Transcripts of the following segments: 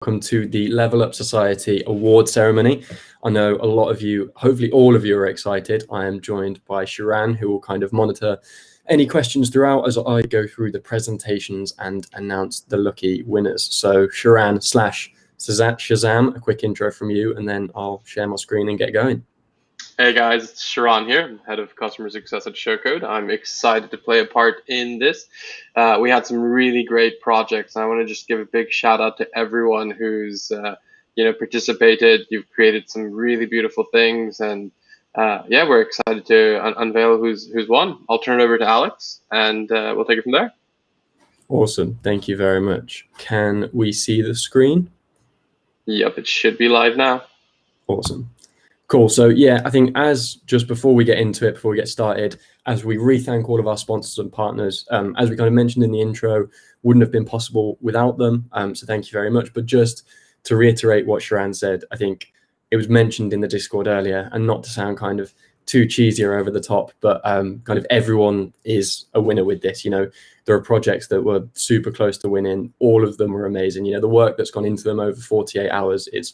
welcome to the Level Up Society award ceremony. I know a lot of you, hopefully all of you, are excited. I am joined by Sharan, who will kind of monitor any questions throughout as I go through the presentations and announce the lucky winners. So Sharan / Shazam, a quick intro from you, and then I'll share my screen and get going. Hey guys, it's Sharan here. I'm head of customer success at Showcode. I'm excited to play a part in this. We had some really great projects, and I want to just give a big shout out to everyone who's participated. You've created some really beautiful things, and we're excited to unveil who's won. I'll turn it over to Alex, and we'll take it from there. Awesome, thank you very much. Can we see the screen? Yep, it should be live now. Awesome. Cool. So yeah, I think just before we get into it, before we get started, as we re-thank all of our sponsors and partners, as we kind of mentioned in the intro, wouldn't have been possible without them. So thank you very much. But just to reiterate what Sharan said, I think it was mentioned in the Discord earlier, and not to sound kind of too cheesy or over the top, but kind of everyone is a winner with this. You know, there are projects that were super close to winning. All of them were amazing. You know, the work that's gone into them over 48 hours is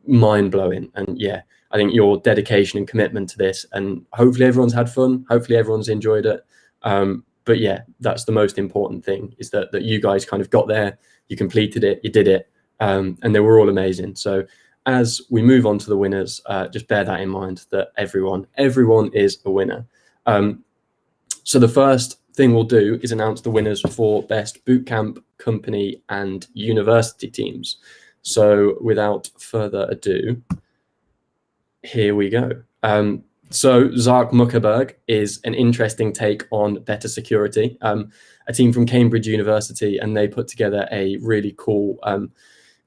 mind-blowing. And yeah, I think your dedication and commitment to this, and hopefully everyone's had fun, hopefully everyone's enjoyed it. But yeah, that's the most important thing, is that you guys kind of got there, you completed it, you did it, and they were all amazing. So as we move on to the winners, just bear that in mind, that everyone is a winner. So the first thing we'll do is announce the winners for Best Bootcamp, Company and University teams. So without further ado, here we go. So Zark Muckerberg is an interesting take on better security, a team from Cambridge University, and they put together a really cool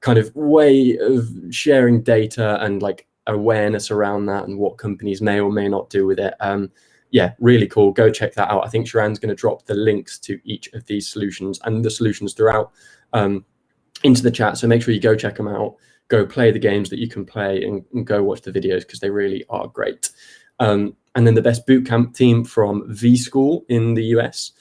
kind of way of sharing data and like awareness around that and what companies may or may not do with it. Yeah, really cool. Go check that out. I think Sharan's going to drop the links to each of these solutions and the solutions throughout into the chat. So make sure you go check them out. Go play the games that you can play, and go watch the videos, because they really are great. And then the Best Bootcamp team from V School in the US,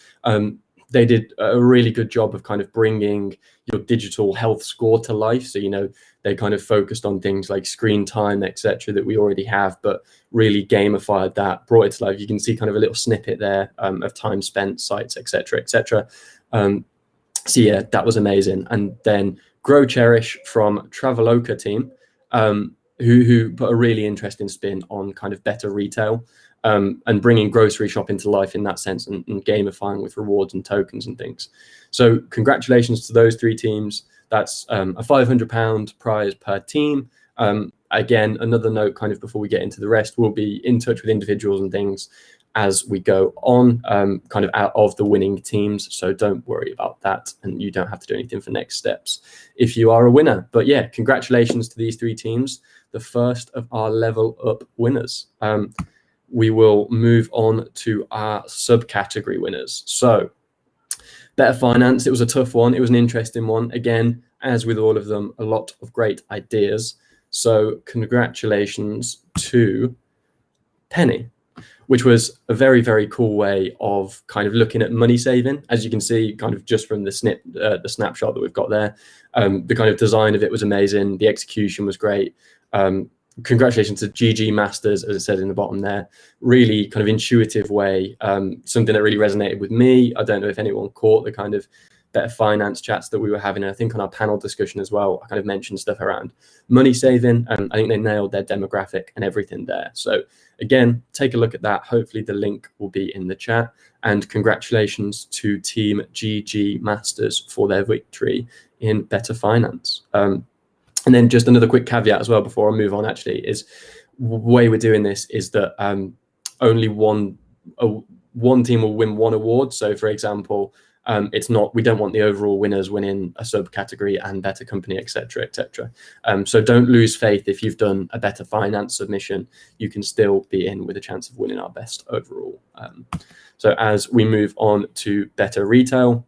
they did a really good job of kind of bringing your digital health score to life. So, you know, they kind of focused on things like screen time, etc., that we already have, but really gamified that, brought it to life. You can see kind of a little snippet there of time spent, sites, etc., etc. So yeah, that was amazing. And then Grow Cherish from Traveloka team, who put a really interesting spin on kind of better retail, and bringing grocery shopping to life in that sense, and gamifying with rewards and tokens and things. So congratulations to those three teams. That's a £500 prize per team. Again, another note kind of before we get into the rest, we'll be in touch with individuals and things as we go on, kind of out of the winning teams. So don't worry about that, and you don't have to do anything for next steps if you are a winner. But yeah, congratulations to these three teams, the first of our Level Up winners. We will move on to our subcategory winners. So Better Finance, it was a tough one. It was an interesting one. Again, as with all of them, a lot of great ideas. So congratulations to Penny, which was a very, very cool way of kind of looking at money saving. As you can see, kind of just from the snapshot that we've got there, the kind of design of it was amazing. The execution was great. Congratulations to GG Masters, as I said in the bottom there. Really kind of intuitive way, something that really resonated with me. I don't know if anyone caught the kind of Better Finance chats that we were having. I think on our panel discussion as well, I kind of mentioned stuff around money saving, and I think they nailed their demographic and everything there. So again, take a look at that. Hopefully the link will be in the chat. And congratulations to Team GG Masters for their victory in Better Finance. And then just another quick caveat as well before I move on, actually, is the way we're doing this is that only one team will win one award. So for example, we don't want the overall winners winning a subcategory and better company, etc., etc. So don't lose faith. If you've done a Better Finance submission, you can still be in with a chance of winning our best overall. So as we move on to Better Retail,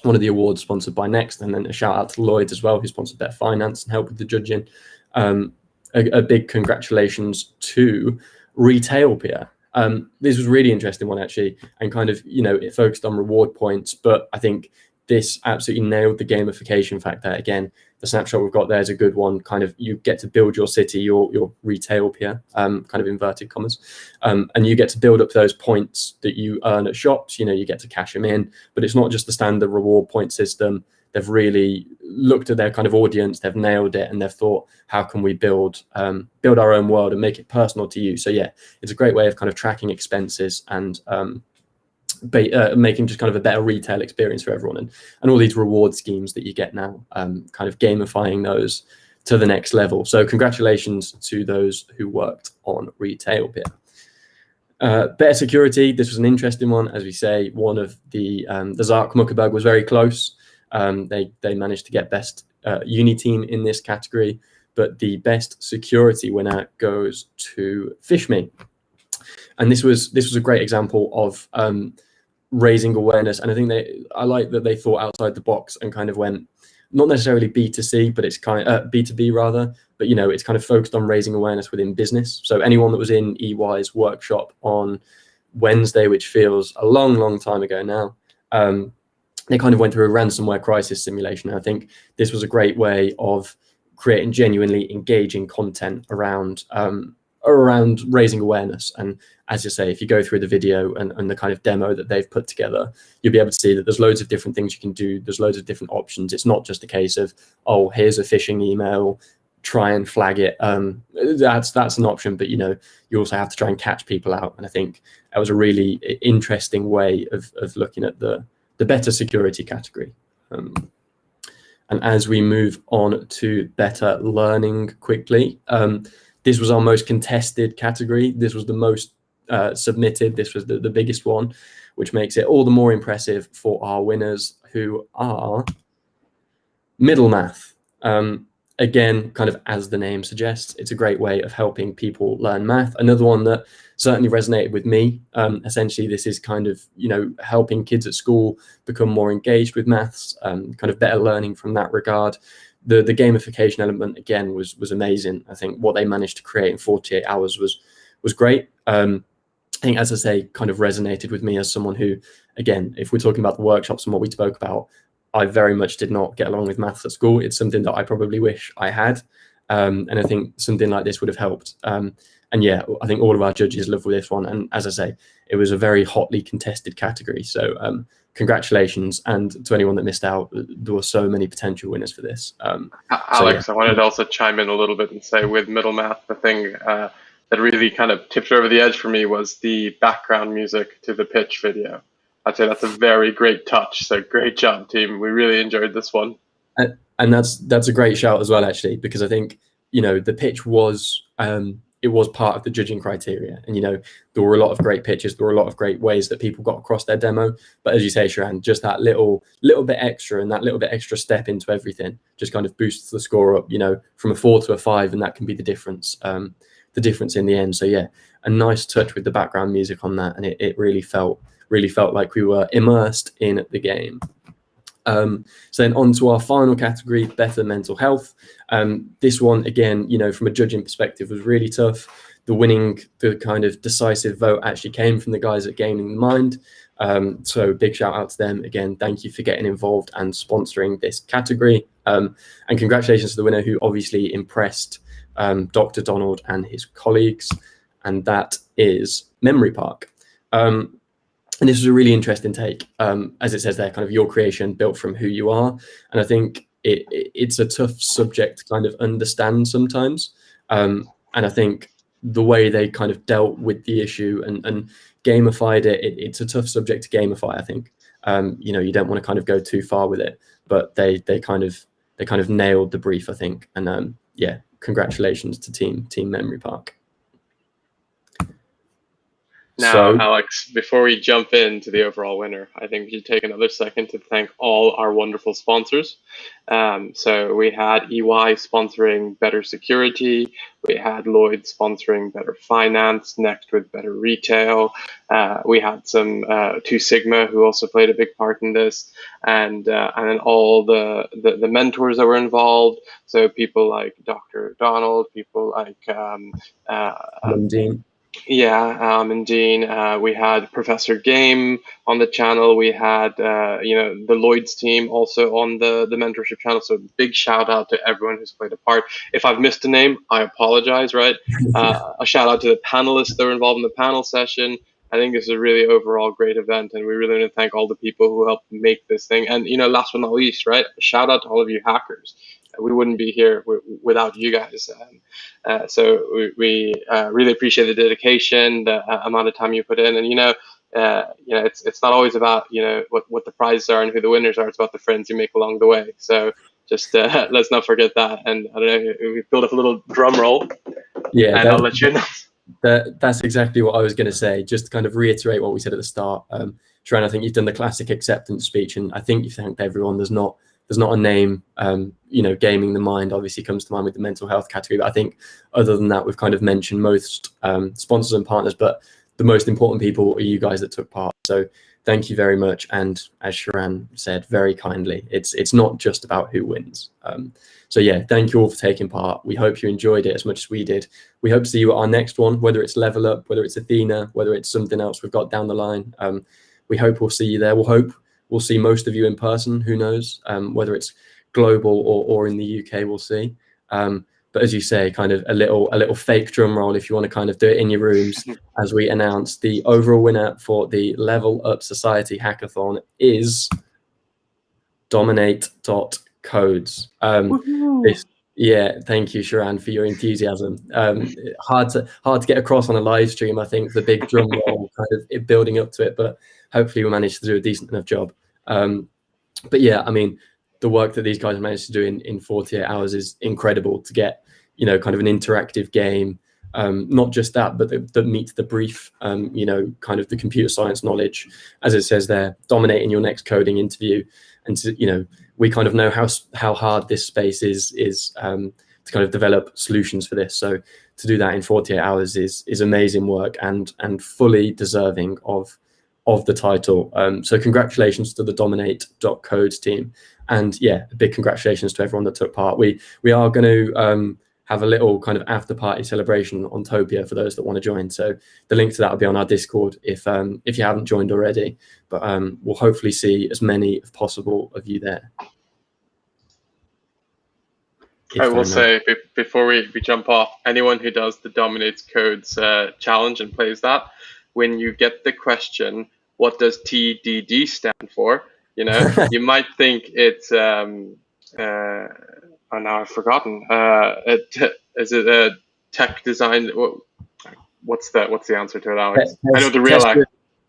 one of the awards sponsored by Next, and then a shout out to Lloyd as well, who sponsored Better Finance and helped with the judging. A big congratulations to Retailpia. This was a really interesting one, actually, and kind of, you know, it focused on reward points, but I think this absolutely nailed the gamification factor. Again, the snapshot we've got there is a good one. Kind of, you get to build your city, your retail pier, kind of inverted commas, and you get to build up those points that you earn at shops. You get to cash them in, but it's not just the standard reward point system. They've really looked at their kind of audience, they've nailed it, and they've thought, how can we build our own world and make it personal to you? So yeah, it's a great way of kind of tracking expenses and making just kind of a better retail experience for everyone, and all these reward schemes that you get now, kind of gamifying those to the next level. So congratulations to those who worked on Retail Pier. Better security, this was an interesting one. As we say, one of the Zark Muckerberg was very close. They managed to get best uni team in this category, but the best security winner goes to FishMe. And this was a great example of raising awareness. And I think I like that they thought outside the box and kind of went, not necessarily B2C, but it's kind of B2B rather, but it's kind of focused on raising awareness within business. So anyone that was in EY's workshop on Wednesday, which feels a long time ago now, they kind of went through a ransomware crisis simulation. And I think this was a great way of creating genuinely engaging content around raising awareness. And as you say, if you go through the video and the kind of demo that they've put together, you'll be able to see that there's loads of different things you can do. There's loads of different options. It's not just a case of, oh, here's a phishing email, try and flag it. That's an option, but you also have to try and catch people out. And I think that was a really interesting way of looking at the better security category. And as we move on to better learning quickly, this was our most contested category. This was the most submitted. This was the biggest one, which makes it all the more impressive for our winners, who are middle math. Again, kind of as the name suggests, it's a great way of helping people learn math. Another one that certainly resonated with me. Essentially, this is kind of, helping kids at school become more engaged with maths, kind of better learning from that regard. The gamification element, again, was amazing. I think what they managed to create in 48 hours was great. I think, as I say, kind of resonated with me as someone who, again, if we're talking about the workshops and what we spoke about, I very much did not get along with maths at school. It's something that I probably wish I had. And I think something like this would have helped. And yeah, I think all of our judges loved this one. And as I say, it was a very hotly contested category. So congratulations. And to anyone that missed out, there were so many potential winners for this. Alex, I wanted to also chime in a little bit and say, with middle math, the thing that really kind of tipped over the edge for me was the background music to the pitch video. I'd say that's a very great touch. So great job, team. We really enjoyed this one. And that's a great shout as well, actually, because I think, the pitch was, it was part of the judging criteria. And, there were a lot of great pitches. There were a lot of great ways that people got across their demo. But as you say, Sharan, just that little bit extra, and that little bit extra step into everything just kind of boosts the score up, from a 4 to a 5. And that can be the difference in the end. So yeah, a nice touch with the background music on that. And it really felt like we were immersed in the game. So then on to our final category, better mental health. This one, again, from a judging perspective, was really tough. The kind of decisive vote actually came from the guys at Gaming the Mind. So big shout out to them. Again, thank you for getting involved and sponsoring this category. And congratulations to the winner, who obviously impressed Dr. Donald and his colleagues. And that is Memory Park. And this was a really interesting take, as it says there, kind of your creation built from who you are. And I think it's a tough subject to kind of understand sometimes. And I think the way they kind of dealt with the issue and gamified it's a tough subject to gamify, I think. You don't want to kind of go too far with it, but they kind of nailed the brief, I think. And yeah, congratulations to Team Memory Park. Now, Alex, before we jump into the overall winner, I think we should take another second to thank all our wonderful sponsors. So we had EY sponsoring Better Security. We had Lloyd sponsoring Better Finance, Next with Better Retail. We had some Two Sigma, who also played a big part in this, and then all the mentors that were involved. So people like Dr. Donald, people like Mundine. Yeah, and Dean, we had Professor Game on the channel. We had, the Lloyd's team also on the mentorship channel. So big shout out to everyone who's played a part. If I've missed a name, I apologize, right? A shout out to the panelists that were involved in the panel session. I think this is a really overall great event, and we really want to thank all the people who helped make this thing. And, last but not least, right? A shout out to all of you hackers. We wouldn't be here without you guys. So we really appreciate the dedication, the amount of time you put in, and it's not always about what the prizes are and who the winners are. It's about the friends you make along the way. So just let's not forget that. And I don't know, we build up a little drum roll, Yeah, and I'll let you know. That's exactly what I was going to say. Just to kind of reiterate what we said at the start. Sharon, I think you've done the classic acceptance speech, and I think you thanked everyone. There's not a name, gaming the mind obviously comes to mind with the mental health category. But I think other than that, we've kind of mentioned most sponsors and partners, but the most important people are you guys that took part. So thank you very much. And as Sharon said very kindly, it's not just about who wins. So yeah, thank you all for taking part. We hope you enjoyed it as much as we did. We hope to see you at our next one, whether it's Level Up, whether it's Athena, whether it's something else we've got down the line. We hope we'll see you there. We'll see most of you in person. Who knows? Whether it's global or in the UK, we'll see. But as you say, kind of a little fake drum roll if you want to kind of do it in your rooms as we announce the overall winner for the Level Up Society Hackathon is Dominate.codes. Yeah, thank you, Sharon, for your enthusiasm. Hard to get across on a live stream. I think the big drum roll kind of building up to it, but hopefully we managed to do a decent enough job. But yeah, I mean, the work that these guys managed to do in 48 hours is incredible to get, kind of an interactive game. Not just that, but that meets the brief, kind of the computer science knowledge, as it says there, dominating your next coding interview. And to, we kind of know how hard this space is to kind of develop solutions for this. So to do that in 48 hours is amazing work and fully deserving of the title. So congratulations to the Dominate.codes team. And yeah, a big congratulations to everyone that took part. We are going to have a little kind of after party celebration on Topia for those that want to join. So the link to that will be on our Discord if you haven't joined already. But we'll hopefully see as many as possible of you there. I will say before we jump off, anyone who does the Dominates Codes challenge and plays that, when you get the question, what does TDD stand for? You might think it's oh, now I've forgotten. Is it a tech design? What's the answer to it, Alex? I know the real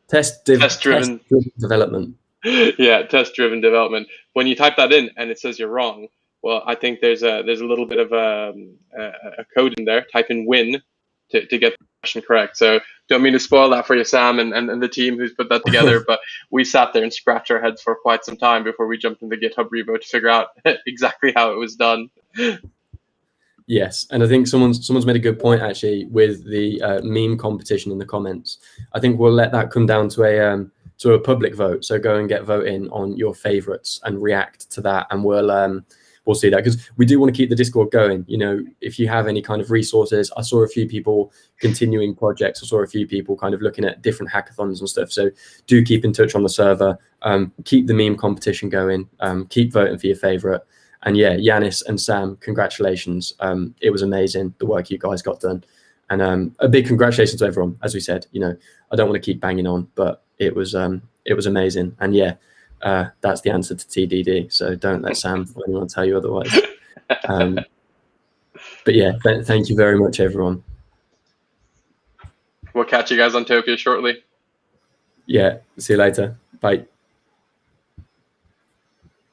test-driven development. Yeah, test-driven development. When you type that in and it says you're wrong, well, I think there's a little bit of a code in there. Type in win to get the question correct. So don't mean to spoil that for you, Sam, and the team who's put that together, but we sat there and scratched our heads for quite some time before we jumped into the GitHub repo to figure out exactly how it was done. Yes, and I think someone's made a good point actually with the meme competition in the comments. I think we'll let that come down to a public vote. So go and get voting on your favorites and react to that, and we'll see that, because we do want to keep the Discord going. If you have any kind of resources, I saw a few people continuing projects. I saw a few people kind of looking at different hackathons and stuff. So do keep in touch on the server. Keep the meme competition going. Keep voting for your favorite. And yeah, Yanis and Sam, congratulations. It was amazing, the work you guys got done. And a big congratulations to everyone. As we said, I don't want to keep banging on, but it was amazing. And yeah, that's the answer to TDD. So don't let Sam or anyone tell you otherwise. But yeah, thank you very much, everyone. We'll catch you guys on Topia shortly. Yeah, see you later. Bye.